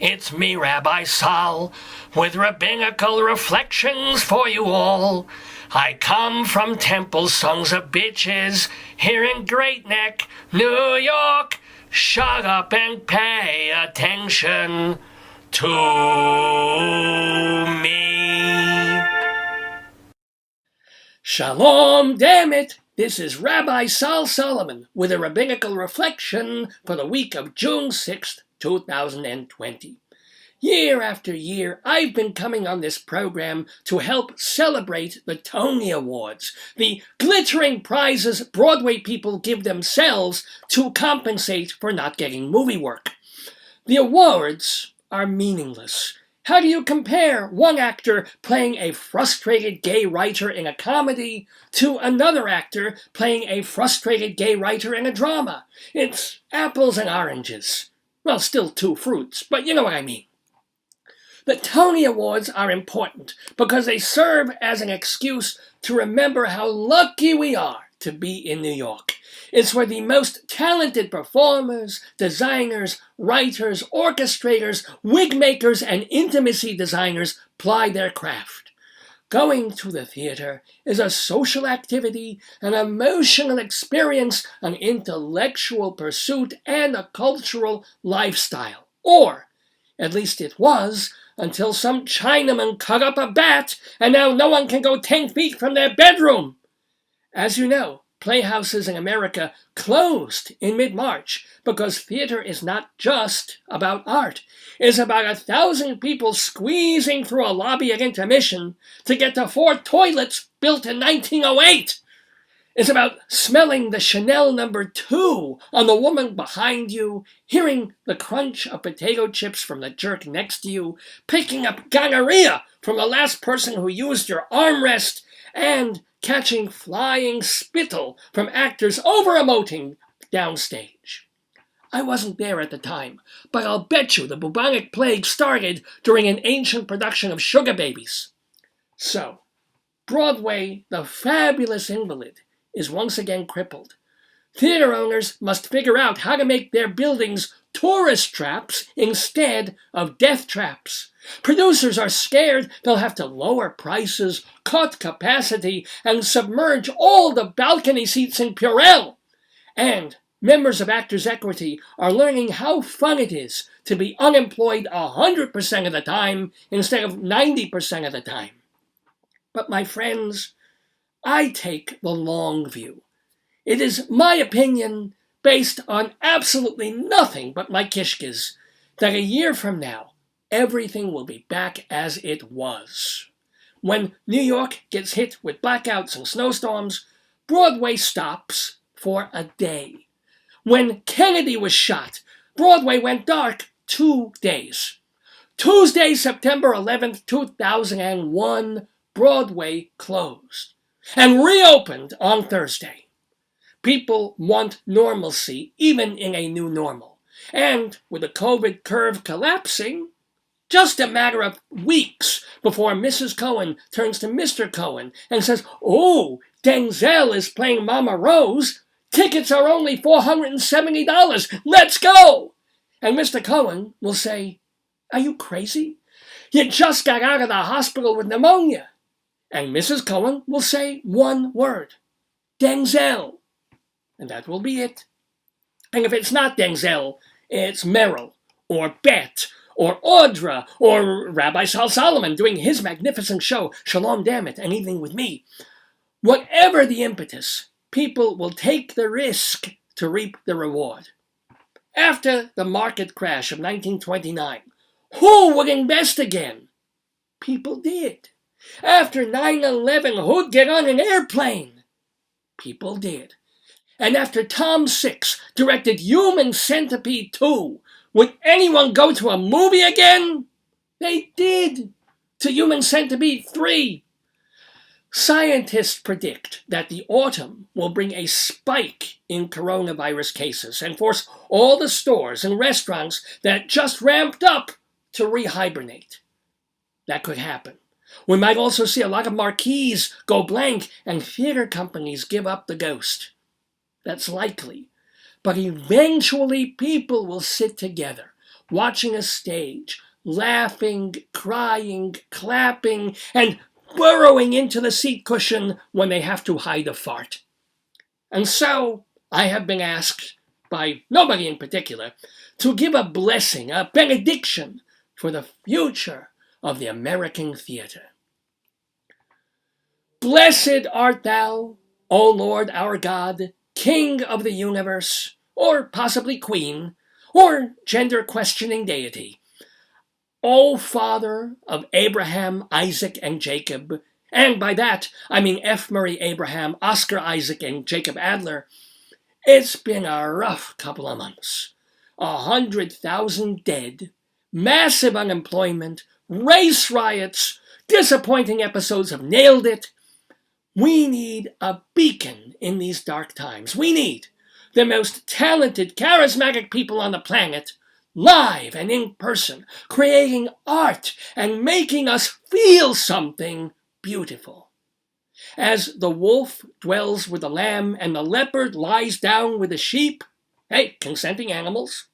It's me, Rabbi Sol, with Rabbinical Reflections for you all. I come from Temple Sons of Bitches here in Great Neck, New York. Shut up and pay attention to me. Shalom, damn it! This is Rabbi Sol Solomon with a Rabbinical Reflection for the week of June 6th, 2020. Year after year, I've been coming on this program to help celebrate the Tony Awards, the glittering prizes Broadway people give themselves to compensate for not getting movie work. The awards are meaningless. How do you compare one actor playing a frustrated gay writer in a comedy to another actor playing a frustrated gay writer in a drama? It's apples and oranges. Well, still two fruits, but you know what I mean. The Tony Awards are important because they serve as an excuse to remember how lucky we are to be in New York. It's where the most talented performers, designers, writers, orchestrators, wig makers, and intimacy designers ply their craft. Going to the theater is a social activity, an emotional experience, an intellectual pursuit, and a cultural lifestyle. Or, at least it was, until some Chinaman cut up a bat, and now no one can go 10 feet from their bedroom. As you know, playhouses in America closed in mid-March because theater is not just about art. It's about 1,000 people squeezing through a lobby at intermission to get to 4 toilets built in 1908. It's about smelling the Chanel No. 2 on the woman behind you, hearing the crunch of potato chips from the jerk next to you, picking up gonorrhea from the last person who used your armrest, and catching flying spittle from actors over-emoting downstage. I wasn't there at the time, but I'll bet you the bubonic plague started during an ancient production of Sugar Babies. So, Broadway, the fabulous invalid, is once again crippled. Theater owners must figure out how to make their buildings tourist traps instead of death traps. Producers are scared they'll have to lower prices, cut capacity, and submerge all the balcony seats in Purell. And members of Actors' Equity are learning how fun it is to be unemployed 100% of the time instead of 90% of the time. But my friends, I take the long view. It is my opinion, based on absolutely nothing but my kishkes, that a year from now, everything will be back as it was. When New York gets hit with blackouts and snowstorms, Broadway stops for a day. When Kennedy was shot, Broadway went dark 2 days. Tuesday, September 11th, 2001, Broadway closed and reopened on Thursday. People want normalcy, even in a new normal. And with the COVID curve collapsing, just a matter of weeks before Mrs. Cohen turns to Mr. Cohen and says, "Oh, Denzel is playing Mama Rose. Tickets are only $470. Let's go!" And Mr. Cohen will say, "Are you crazy? You just got out of the hospital with pneumonia." And Mrs. Cohen will say one word, Denzel. And that will be it. And if it's not Denzel, it's Meryl, or Bette, or Audra, or Rabbi Sol Solomon doing his magnificent show, Shalom Damn It, and Evening with Me. Whatever the impetus, people will take the risk to reap the reward. After the market crash of 1929, who would invest again? People did. After 9/11, who'd get on an airplane? People did. And after Tom Six directed Human Centipede 2, would anyone go to a movie again? They did. To Human Centipede 3. Scientists predict that the autumn will bring a spike in coronavirus cases and force all the stores and restaurants that just ramped up to rehibernate. That could happen. We might also see a lot of marquees go blank and theater companies give up the ghost. That's likely. But eventually people will sit together, watching a stage, laughing, crying, clapping, and burrowing into the seat cushion when they have to hide a fart. And so I have been asked, by nobody in particular, to give a blessing, a benediction for the future of the American theater. Blessed art thou, O Lord our God, King of the universe, or possibly Queen, or gender-questioning deity. O Father of Abraham, Isaac, and Jacob, and by that I mean F. Murray Abraham, Oscar Isaac, and Jacob Adler, it's been a rough couple of months. 100,000 dead, massive unemployment, race riots, disappointing episodes of Nailed It. We need a beacon in these dark times. We need the most talented, charismatic people on the planet, live and in person, creating art and making us feel something beautiful. As the wolf dwells with the lamb and the leopard lies down with the sheep, hey, consenting animals,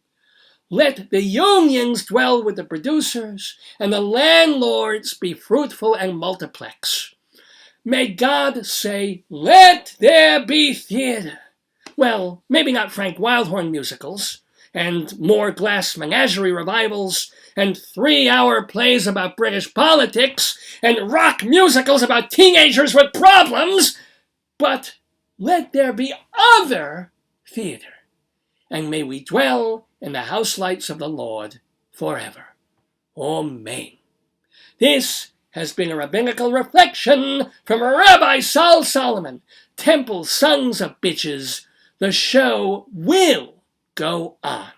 let the unions dwell with the producers and the landlords be fruitful and multiplex. May God say, let there be theater. Well, maybe not Frank Wildhorn musicals, and more glass menagerie revivals, and 3-hour plays about British politics, and rock musicals about teenagers with problems, but let there be other theater, and may we dwell in the house lights of the Lord forever. Amen. This has been a Rabbinical Reflection from Rabbi Sol Solomon, Temple Sons of Bitches. The show will go on.